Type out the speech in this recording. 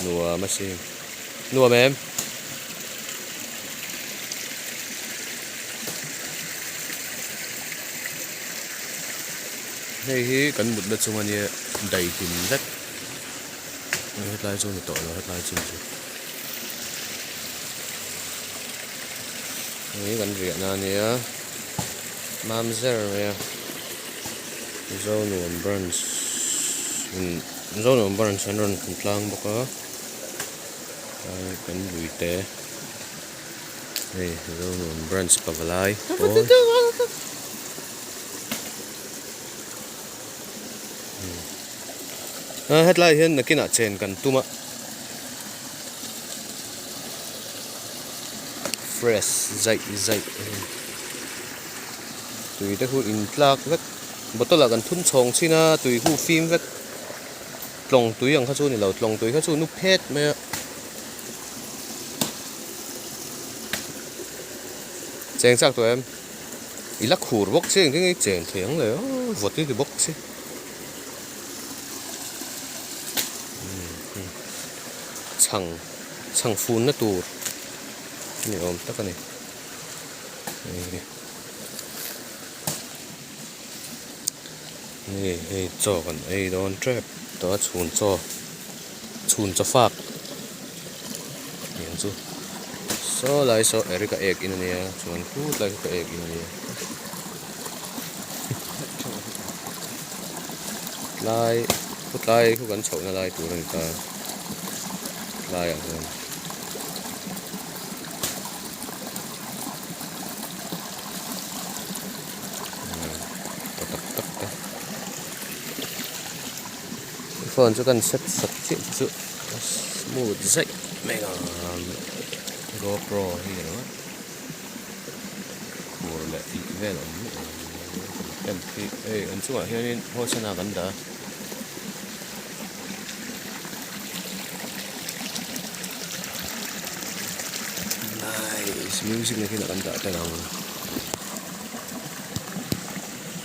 nùa mà xin nùa mà em hay hi cần một đất xung quanh đầy tìm rất hết lại rồi tội rồi hết lại chim chứ này gần rỉa nào nhỉ mam zer nè rau nùa brunch rau nùa brunch anh run cùng lang bọc á cần bụi té này rau nùa brunch pavalai hết lại hiện là cái nạ chèn cần tuma fresh dậy tùy tới khu in lạc vết bớt là gần thun chồng xin na tùy khu phim vết lồng túi yang khát này lẩu lồng túi khát núp hết mẹ chèn chắc tụi em ý lắc khủ bốc chứ cái chèn thiếng này vượt đi thì bốc chứ chẳng phun nó tù này ôm tất cả này này cho còn ấy đón trap đó chun cho phạc nhìn chú so lại so Erika egg in này chuan phút lại cái egg in này lại phút lại khu gần chậu nó lại tù người ta lại à rồi phần cho cần set chuyện sự smooth dậy mega GoPro gì đó của lại ý về là em thì anh chú hiện nay hồi sáng nào gần đó nice music này khi nào gần đó tay nào